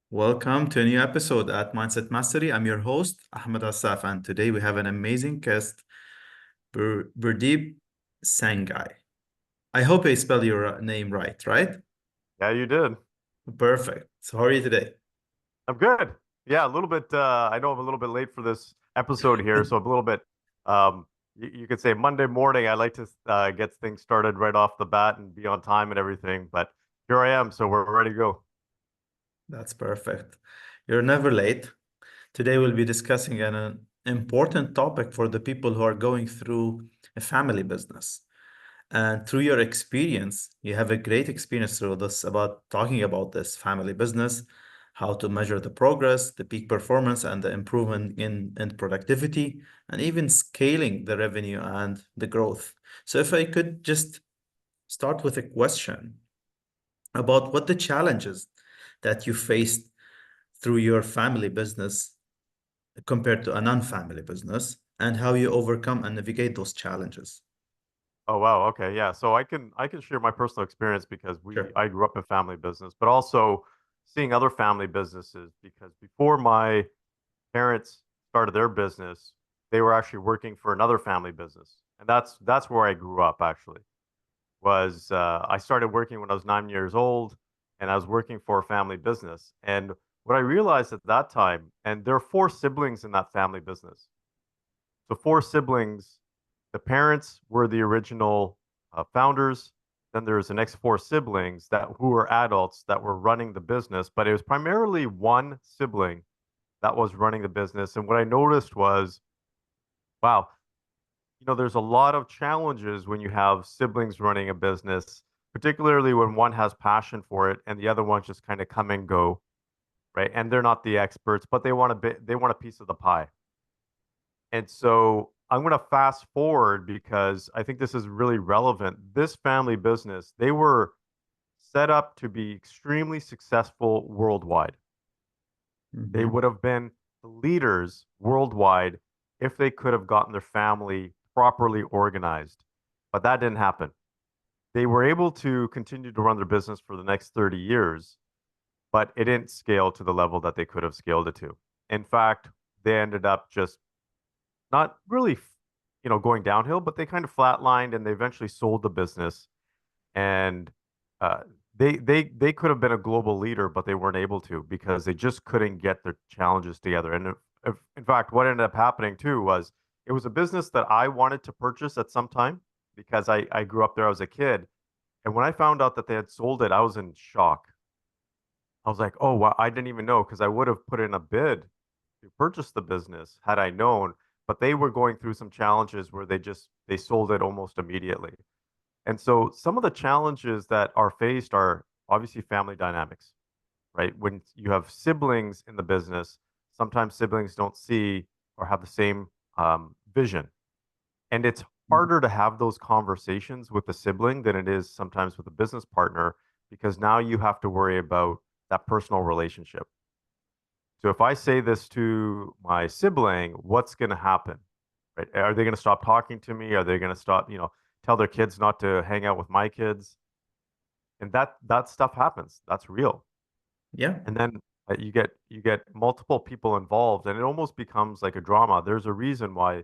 Welcome to a new episode at Mindset Mastery. I'm your host, Ahmed Assaf, and today we have an amazing guest, Purdeep Sangha. I hope I spell your name right? Yeah, you did. Perfect. So how are you today? I'm good. Yeah, a little bit. I know I'm a little bit late for this episode here, so I'm a little bit. You could say Monday morning. I like to get things started right off the bat and be on time and everything. But here I am, so we're ready to go. That's perfect. You're never late. Today we'll be discussing an important topic for the people who are going through a family business. And through your experience, you have a great experience through this about talking about this family business, how to measure the progress, the peak performance, and the improvement in productivity, and even scaling the revenue and the growth. So, if I could just start with a question about what the challenges that you faced through your family business compared to a non-family business, and how you overcome and navigate those challenges. Oh wow, okay, yeah. So I can share my personal experience because we Sure. I grew up in family business, but also seeing other family businesses because before my parents started their business, they were actually working for another family business, and that's where I grew up actually. Was I started working when I was 9 years old, and I was working for a family business. And what I realized at that time, and there are four siblings in that family business. So four siblings, the parents were the original founders. Then there's the next four siblings that who were adults that were running the business, but it was primarily one sibling that was running the business. And what I noticed was, wow, there's a lot of challenges when you have siblings running a business, particularly when one has passion for it and the other one just kind of come and go, right? And they're not the experts, but they want a piece of the pie. And so I'm going to fast forward because I think this is really relevant. This family business, they were set up to be extremely successful worldwide. They Mhm. would have been the leaders worldwide if they could have gotten their family properly organized. But that didn't happen. They were able to continue to run their business for the next 30 years, but it didn't scale to the level that they could have scaled it to. In fact, they ended up just not really, going downhill, but they kind of flatlined and they eventually sold the business. And uh, they could have been a global leader, but they weren't able to because they just couldn't get their challenges together. And in fact, what ended up happening too was it was a business that I wanted to purchase at some time because I grew up there as a kid. And when I found out that they had sold it, I was in shock. I was like, oh, wow, I didn't even know because I would have put in a bid to purchase the business had I known. But they were going through some challenges where they sold it almost immediately. And so some of the challenges that are faced are obviously family dynamics, right? When you have siblings in the business, sometimes siblings don't see or have the same vision. And it's harder to have those conversations with a sibling than it is sometimes with a business partner because now you have to worry about that personal relationship. So if I say this to my sibling, what's going to happen? Right? Are they going to stop talking to me? Are they going to stop, tell their kids not to hang out with my kids? And that stuff happens. That's real. Yeah. And then you get multiple people involved, and it almost becomes like a drama. There's a reason why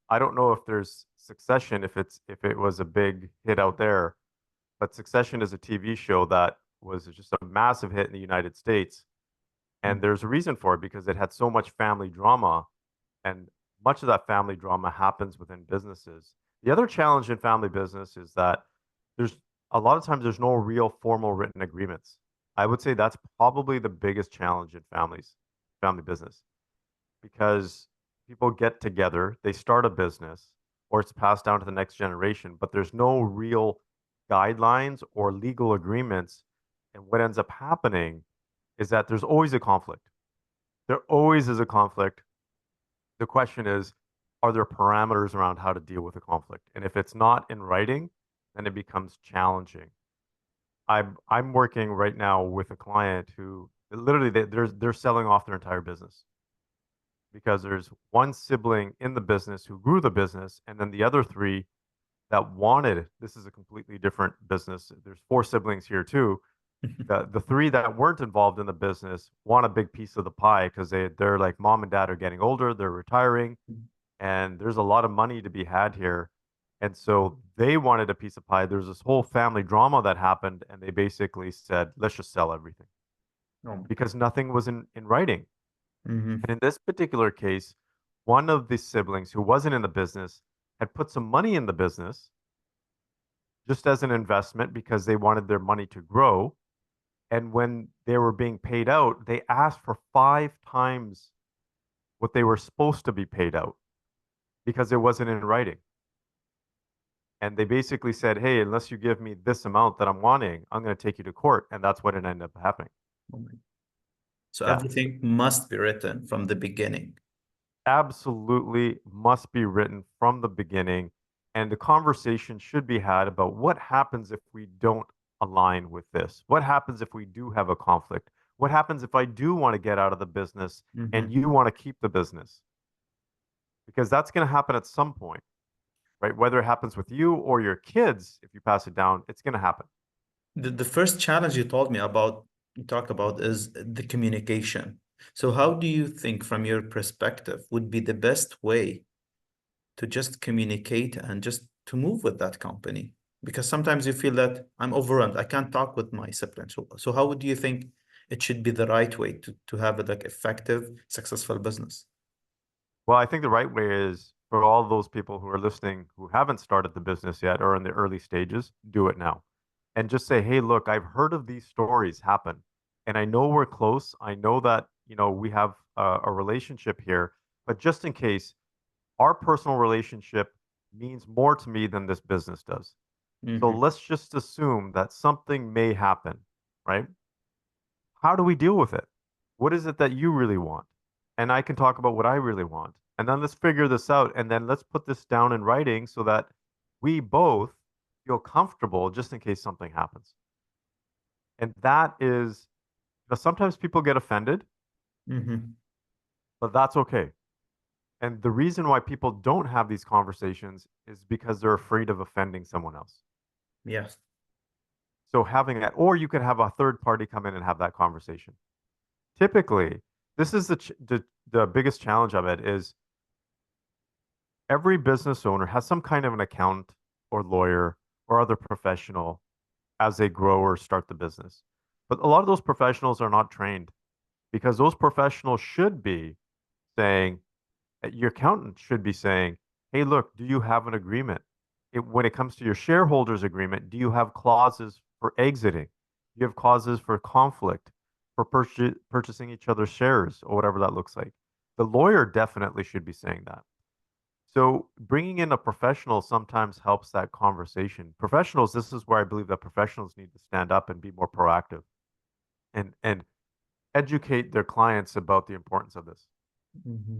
I don't know if there's Succession, if it was a big hit out there, but Succession is a TV show that was just a massive hit in the United States. And Mm. there's a reason for it because it had so much family drama, and much of that family drama happens within businesses. The other challenge in family business is that there's a lot of times there's no real formal written agreements. I would say that's probably the biggest challenge in family business, because people get together, they start a business, or it's passed down to the next generation, but there's no real guidelines or legal agreements. And what ends up happening is that there's always a conflict. There always is a conflict. The question is, are there parameters around how to deal with a conflict? And if it's not in writing, then it becomes challenging. I'm working right now with a client who literally they're selling off their entire business because there's one sibling in the business who grew the business, and then the other three that wanted, this is a completely different business. There's four siblings here too. The three that weren't involved in the business want a big piece of the pie because they're like mom and dad are getting older, they're retiring, and there's a lot of money to be had here. And so they wanted a piece of pie. There's this whole family drama that happened, and they basically said, let's just sell everything Oh my God. because nothing was in writing. Mm-hmm. And in this particular case, one of the siblings who wasn't in the business had put some money in the business just as an investment because they wanted their money to grow. And when they were being paid out, they asked for 5 times what they were supposed to be paid out because it wasn't in writing. And they basically said, hey, unless you give me this amount that I'm wanting, I'm going to take you to court. And that's what it ended up happening. Oh my. So Yeah, everything must be written from the beginning. absolutely must be written from the beginning. And the conversation should be had about what happens if we don't align with this? What happens if we do have a conflict? What happens if I do want to get out of the business and Mm-hmm. you want to keep the business? Because that's going to happen at some point, right? Whether it happens with you or your kids, if you pass it down, it's going to happen. The first challenge you told me about, you talk about is the communication. So how do you think, from your perspective, would be the best way to just communicate and just to move with that company? Because sometimes you feel that I'm overrun. I can't talk with my siblings. So how would you think it should be the right way to have a like effective, successful business? Well, I think the right way is for all those people who are listening who haven't started the business yet or in the early stages, do it now. And just say, hey, look, I've heard of these stories happen. And I know we're close. I know that, we have a relationship here. But just in case, our personal relationship means more to me than this business does. So Hmm. let's just assume that something may happen, right? How do we deal with it? What is it that you really want? And I can talk about what I really want. And then let's figure this out. And then let's put this down in writing so that we both feel comfortable just in case something happens. And that is, sometimes people get offended, Hmm. but that's okay. And the reason why people don't have these conversations is because they're afraid of offending someone else. Yes. So having that, or you could have a third party come in and have that conversation. Typically, this is the biggest challenge of it is every business owner has some kind of an accountant or lawyer or other professional as they grow or start the business. But a lot of those professionals are not trained because those professionals should be saying, your accountant should be saying, hey, look, do you have an agreement? When it comes to your shareholders agreement, do you have clauses for exiting? Do you have clauses for conflict, for purchasing each other's shares, or whatever that looks like? The lawyer definitely should be saying that. So bringing in a professional sometimes helps that conversation. Professionals, this is where I believe that professionals need to stand up and be more proactive and educate their clients about the importance of this. Hmm.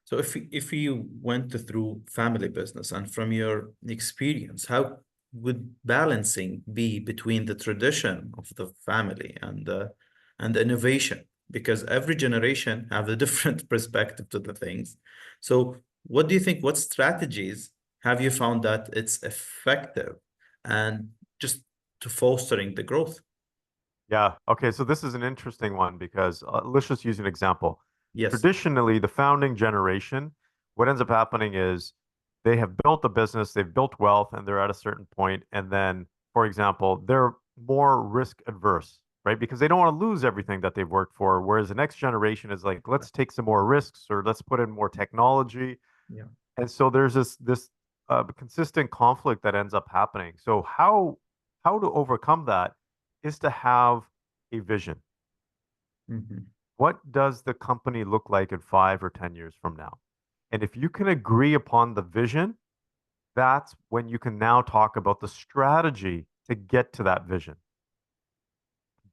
So if you went through family business and from your experience, how would balancing be between the tradition of the family and the innovation? Because every generation have a different perspective to the things. So what do you think? What strategies have you found that it's effective and just to fostering the growth? Yeah. Okay. So this is an interesting one because let's just use an example. Yes. Traditionally, the founding generation, what ends up happening is they have built a business, they've built wealth, and they're at a certain point. And then, for example, they're more risk adverse, right? Because they don't want to lose everything that they've worked for. Whereas the next generation is like, let's take some more risks or let's put in more technology. Yeah. And so there's this consistent conflict that ends up happening. So how to overcome that is to have a vision. Hmm. What does the company look like in 5 or 10 years from now? And if you can agree upon the vision, that's when you can now talk about the strategy to get to that vision.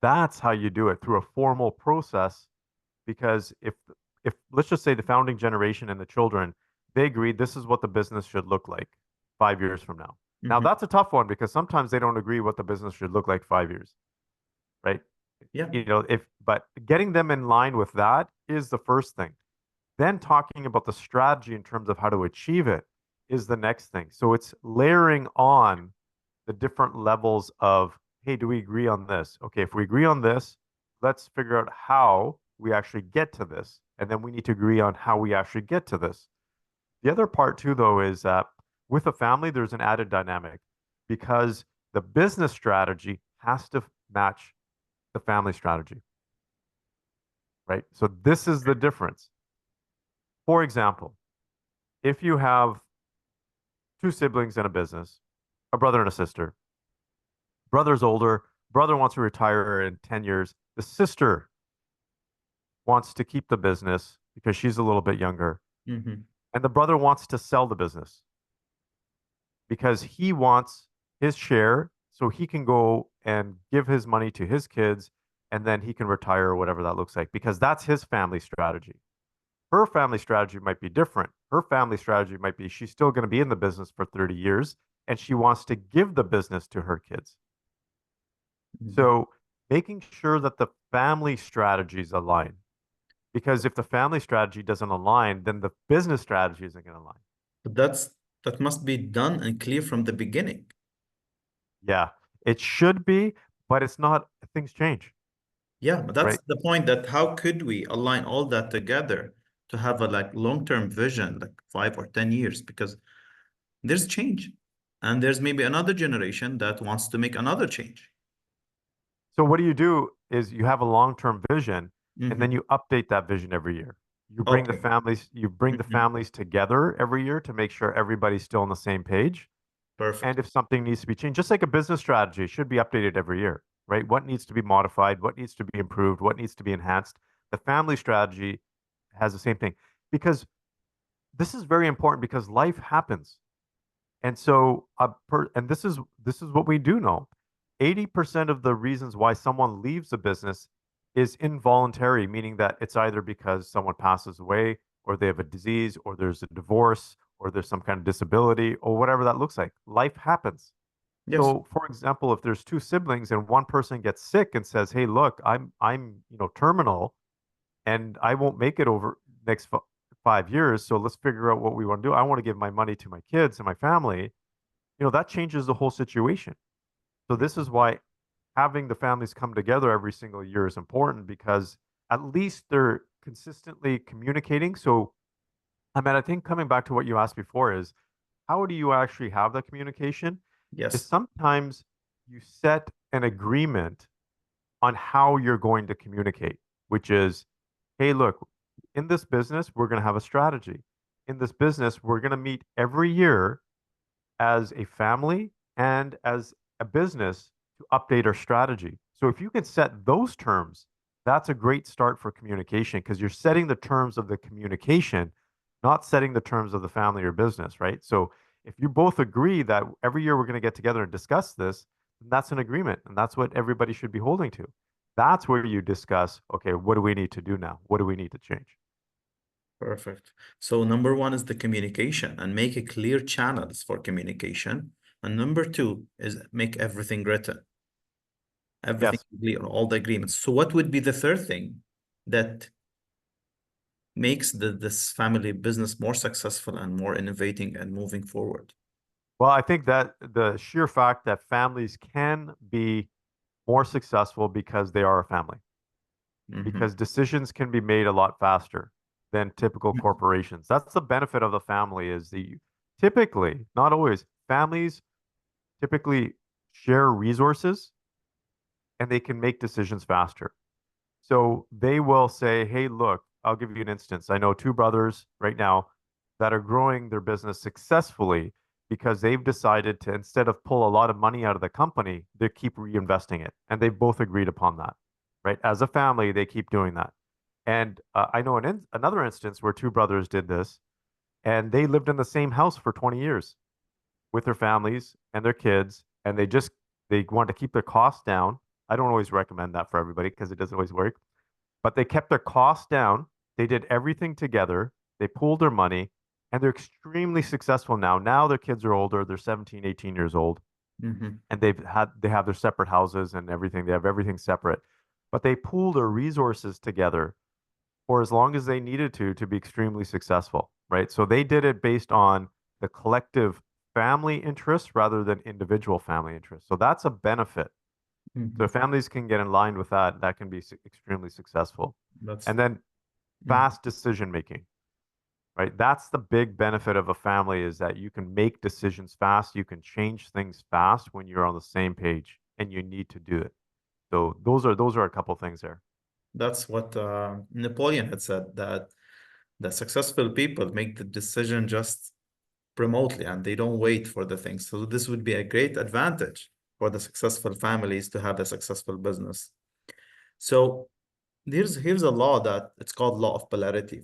That's how you do it through a formal process. Because if let's just say the founding generation and the children, they agreed this is what the business should look like 5 years from now. Now Hmm. that's a tough one because sometimes they don't agree what the business should look like 5 years, right? Yeah. If but getting them in line with that is the first thing. Then talking about the strategy in terms of how to achieve it is the next thing. So it's layering on the different levels of, hey, do we agree on this? Okay, if we agree on this, let's figure out how we actually get to this. And then we need to agree on how we actually get to this. The other part too, though, is that with a family, there's an added dynamic because the business strategy has to match the family strategy, right? So this is the difference. For example, if you have two siblings in a business, a brother and a sister, brother's older, brother wants to retire in 10 years, the sister wants to keep the business because she's a little bit younger, Hmm. and the brother wants to sell the business because he wants his share so he can go and give his money to his kids and then he can retire or whatever that looks like because that's his family strategy. Her family strategy might be different. Her family strategy might be she's still going to be in the business for 30 years and she wants to give the business to her kids. Hmm. So making sure that the family strategies align because if the family strategy doesn't align, then the business strategy isn't going to align. But that must be done and clear from the beginning. Yeah, it should be, but it's not. Things change, Yeah, but that's right? the point, that how could we align all that together to have a like long-term vision, like 5 or 10 years? Because there's change, and there's maybe another generation that wants to make another change. So what you do is you have a long-term vision, and then Hmm. you update that vision every year. Okay. You bring the Hmm. families together every year to make sure everybody's still on the same page. And Perfect. if something needs to be changed, just like a business strategy should be updated every year, right? What needs to be modified? What needs to be improved? What needs to be enhanced? The family strategy has the same thing because this is very important because life happens. And so, and this is what we do know. 80% of the reasons why someone leaves a business is involuntary, meaning that it's either because someone passes away, or they have a disease, or there's a divorce, or there's some kind of disability, or whatever that looks like. Life happens. Yes. So, for example, if there's two siblings and one person gets sick and says, "Hey, look, I'm terminal, and I won't make it over next 5 years. So let's figure out what we want to do. I want to give my money to my kids and my family." That changes the whole situation. So this is why having the families come together every single year is important because at least they're consistently communicating. So, I mean, I think coming back to what you asked before is how do you actually have that communication? Is Yes. sometimes you set an agreement on how you're going to communicate, which is, hey, look, in this business, we're going to have a strategy. In this business, we're going to meet every year as a family and as a business to update our strategy. So if you can set those terms, that's a great start for communication because you're setting the terms of the communication, not setting the terms of the family or business, right? So if you both agree that every year we're going to get together and discuss this, then that's an agreement and that's what everybody should be holding to. That's where you discuss, okay, what do we need to do now? What do we need to change? Perfect. So number one is the communication and make it clear channels for communication. And number two is make everything written, everything Yes. clear, all the agreements. So what would be the third thing that makes this family business more successful and more innovating and moving forward? Well, I think that the sheer fact that families can be more successful because they are a family, Hmm. because decisions can be made a lot faster than typical corporations. That's the benefit of the family is the typically, not always, families typically share resources and they can make decisions faster. So they will say, hey, look, I'll give you an instance. I know two brothers right now that are growing their business successfully because they've decided to, instead of pull a lot of money out of the company, they keep reinvesting it. And they've both agreed upon that, right? As a family, they keep doing that. And I know another instance where two brothers did this and they lived in the same house for 20 years with their families and their kids. And they want to keep their costs down. I don't always recommend that for everybody because it doesn't always work, but they kept their costs down. They did everything together. They pooled their money and they're extremely successful now. Now their kids are older. They're 17, 18 years old Hmm. and they have their separate houses and everything. They have everything separate, but they pooled their resources together for as long as they needed to be extremely successful, right? So they did it based on the collective family interests rather than individual family interests. So that's a benefit. So Mhm. if families can get in line with that, that can be extremely successful. That's And then mhm. fast decision making, right? That's the big benefit of a family is that you can make decisions fast, you can change things fast when you're on the same page and you need to do it. So those are a couple things there. That's what Napoleon had said, that the successful people make the decision just remotely and they don't wait for the things. So this would be a great advantage for the successful families to have a successful business. So here's a law that it's called law of polarity.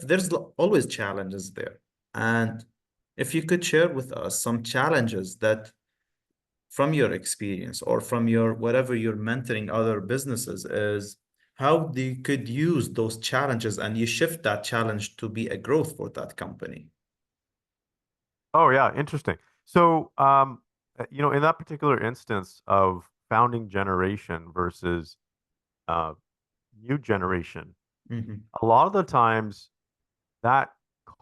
There's always challenges there. And if you could share with us some challenges that from your experience or from your whatever you're mentoring other businesses is how they could use those challenges and you shift that challenge to be a growth for that company. Oh yeah, interesting. So in that particular instance of founding generation versus uh, new generation, Hmm. a lot of the times that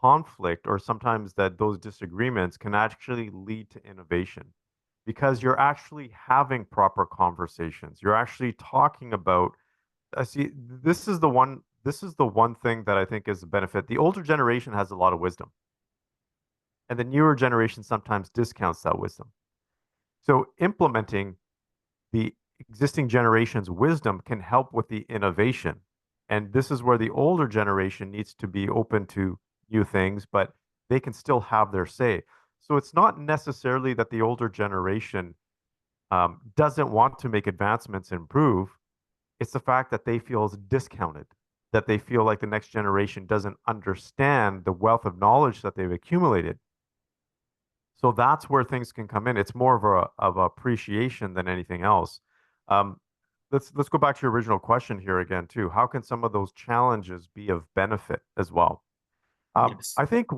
conflict or sometimes that those disagreements can actually lead to innovation because you're actually having proper conversations. You're actually talking about, I see, this is the one thing that I think is a benefit. The older generation has a lot of wisdom, and the newer generation sometimes discounts that wisdom. So implementing the existing generation's wisdom can help with the innovation. And this is where the older generation needs to be open to new things, but they can still have their say. So it's not necessarily that the older generation doesn't want to make advancements and improve. It's the fact that they feel discounted, that they feel like the next generation doesn't understand the wealth of knowledge that they've accumulated. So that's where things can come in. It's more of appreciation than anything else. Um, let's go back to your original question here again too. How can some of those challenges be of benefit as well? Yes. I think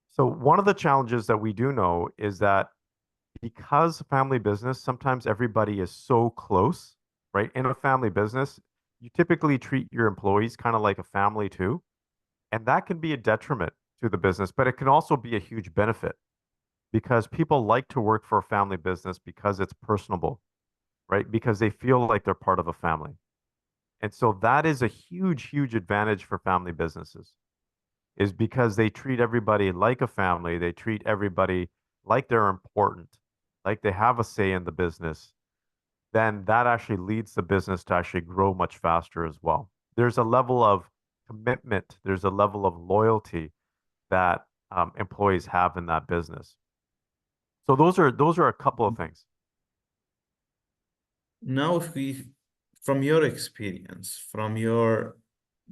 so. One of the challenges that we do know is that because family business, sometimes everybody is so close, right? In a family business, you typically treat your employees kind of like a family too, and that can be a detriment to the business, but it can also be a huge benefit because people like to work for a family business because it's personable, right? Because they feel like they're part of a family. And so that is a huge, huge advantage for family businesses, is because they treat everybody like a family. They treat everybody like they're important, like they have a say in the business. Then that actually leads the business to actually grow much faster as well. There's a level of commitment, there's a level of loyalty that employees have in that business. So those are a couple of things. Now, if we, from your experience, from your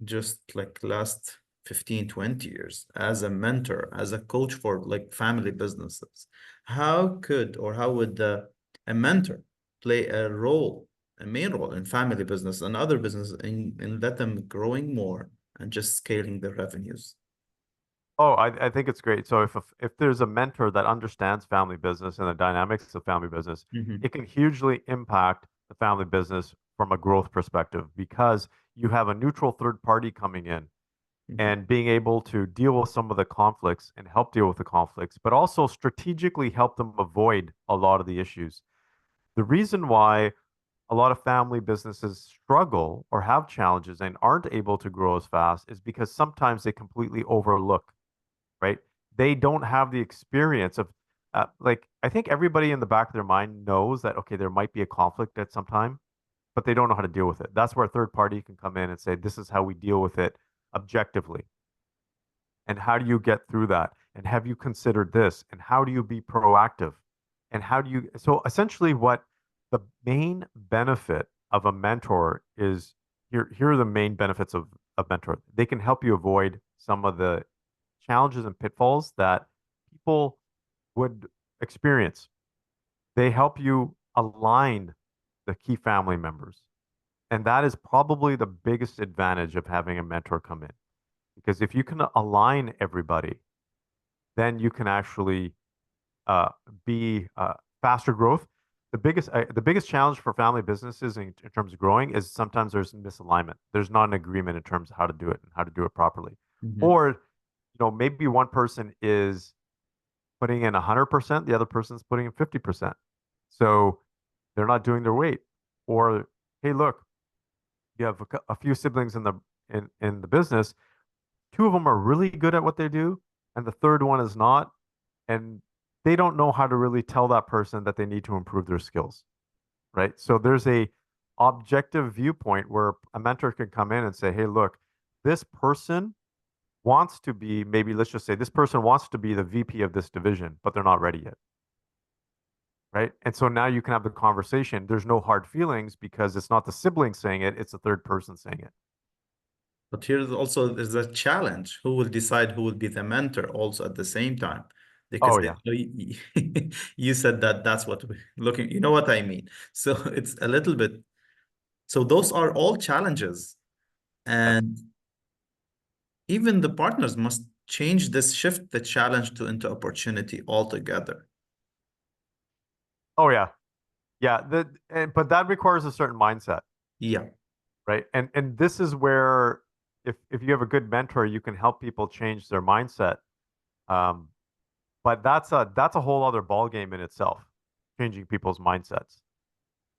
just like last 15, 20 years as a mentor, as a coach for like family businesses, how could or how would a mentor play a role, a main role in family business and other business in let them growing more and just scaling their revenues? Oh, I think it's great. So if there's a mentor that understands family business and the dynamics of family business, Hmm. it can hugely impact the family business from a growth perspective because you have a neutral third party coming in Hmm. and being able to deal with some of the conflicts and help deal with the conflicts, but also strategically help them avoid a lot of the issues. The reason why a lot of family businesses struggle or have challenges and aren't able to grow as fast is because sometimes they completely overlook, right? They don't have the experience of like I think everybody in the back of their mind knows that okay, there might be a conflict at some time, but they don't know how to deal with it. That's where a third party can come in and say, this is how we deal with it objectively. And how do you get through that? And have you considered this? And how do you be proactive? And how do you so essentially what the main benefit of a mentor is here are the main benefits of a mentor. They can help you avoid some of the challenges and pitfalls that people would experience. They help you align the key family members. And that is probably the biggest advantage of having a mentor come in. Because if you can align everybody, then you can actually uh, be faster growth. The biggest challenge for family businesses in terms of growing is sometimes there's misalignment. There's not an agreement in terms of how to do it and how to do it properly. Hmm. Or, maybe one person is putting in 100%, the other person's putting in 50%. So They're not doing their weight. Or, hey, look, you have a few siblings in the business. Two of them are really good at what they do, and the third one is not. And they don't know how to really tell that person that they need to improve their skills, right? So there's a objective viewpoint where a mentor can come in and say, hey, look, this person wants to be, maybe let's just say this person wants to be the VP of this division, but they're not ready yet. Right. And so now you can have the conversation. There's no hard feelings because it's not the sibling saying it, it's the third person saying it. But here's also there's a challenge. Who will decide who will be the mentor also at the same time? Oh, Because yeah. you said that that's what we're looking, you know what I mean? So it's a little bit, so those are all challenges. Yes. And even the partners must change this, shift the challenge to into opportunity altogether. Oh, yeah. Yeah. But that requires a certain mindset, Yeah. right? And this is where if you have a good mentor, you can help people change their mindset. Um, but that's a whole other ball game in itself, changing people's mindsets.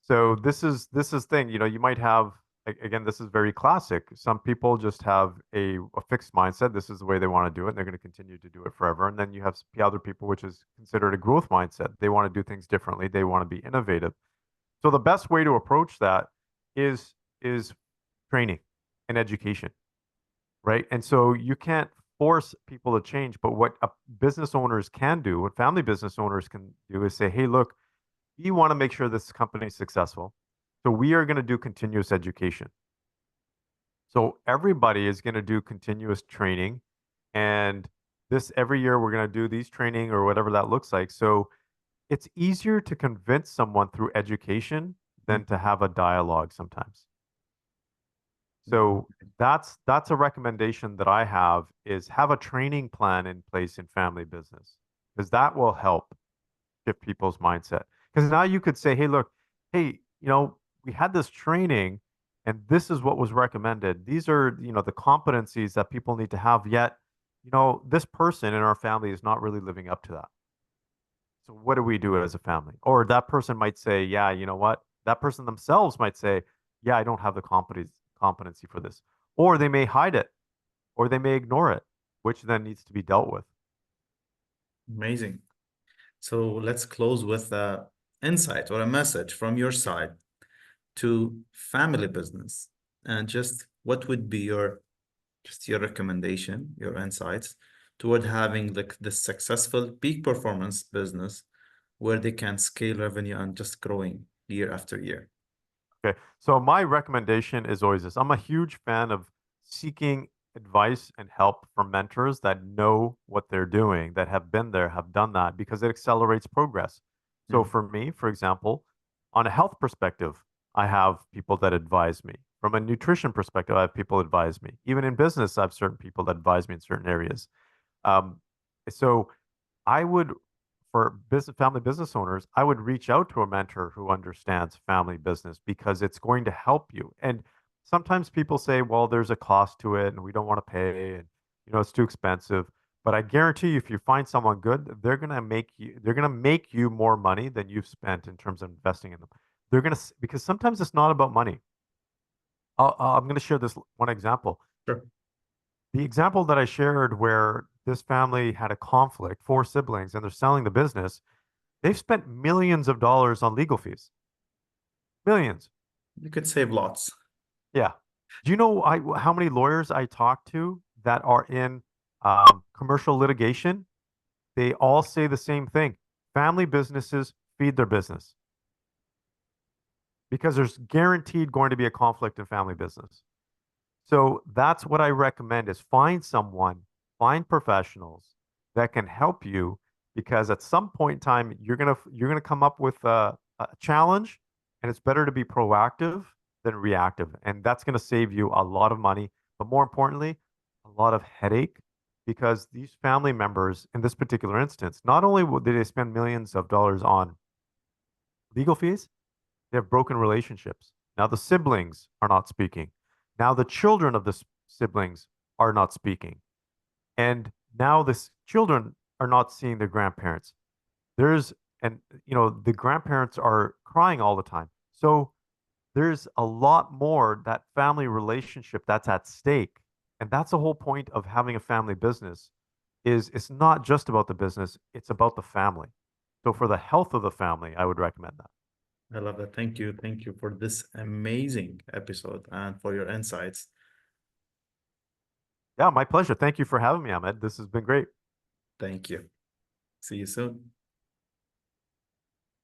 So this is thing, you might have again, this is very classic. Some people just have a fixed mindset. This is the way they want to do it, and they're going to continue to do it forever. And then you have other people, which is considered a growth mindset. They want to do things differently. They want to be innovative. So the best way to approach that is training and education, right? And so you can't force people to change, but what business owners can do, what family business owners can do is say, hey, look, we want to make sure this company is successful. So we are going to do continuous education. So everybody is going to do continuous training. And this every year we're going to do these training or whatever that looks like. So it's easier to convince someone through education than to have a dialogue sometimes. So that's a recommendation that I have a training plan in place in family business because that will help shift people's mindset. Because now you could say, hey, look, hey, we had this training and this is what was recommended. These are, the competencies that people need to have, yet, this person in our family is not really living up to that. So what do we do as a family? Or that person might say, yeah, you know what? That person themselves might say, yeah, I don't have the competency for this. Or they may hide it, or they may ignore it, which then needs to be dealt with. Amazing. So let's close with a insight or a message from your side to family business, and just what would be your recommendation, your insights toward having like the successful peak performance business where they can scale revenue and just growing year after year. Okay. So my recommendation is always this. I'm a huge fan of seeking advice and help from mentors that know what they're doing, that have been there, have done that, because it accelerates progress. So Mm. for me, for example, on a health perspective, I have people that advise me. From a nutrition perspective, I have people advise me. Even in business, I have certain people that advise me in certain areas. Um, so I would, for family business owners, I would reach out to a mentor who understands family business because it's going to help you. And sometimes people say, well, there's a cost to it and we don't want to pay and it's too expensive. But I guarantee you, if you find someone good, they're gonna make you more money than you've spent in terms of investing in them. Because sometimes it's not about money. I'm gonna share this one example. Sure. The example that I shared where this family had a conflict, four siblings, and they're selling the business, they've spent millions of dollars on legal fees. Millions. You could save lots. Yeah. Do you know how many lawyers I talk to that are in commercial litigation? They all say the same thing. Family businesses feed their business because there's guaranteed going to be a conflict in family business. So that's what I recommend is find professionals that can help you because at some point in time you're gonna come up with a challenge and it's better to be proactive than reactive. And that's gonna save you a lot of money, but more importantly, a lot of headache because these family members in this particular instance, not only did they spend millions of dollars on legal fees, they have broken relationships. Now the siblings are not speaking. Now the children of the siblings are not speaking. And now the children are not seeing their grandparents. There's And, the grandparents are crying all the time. So there's a lot more that family relationship that's at stake. And that's the whole point of having a family business is it's not just about the business, it's about the family. So for the health of the family, I would recommend that. I love that. Thank you. Thank you for this amazing episode and for your insights. Yeah, my pleasure. Thank you for having me, Ahmed. This has been great. Thank you. See you soon.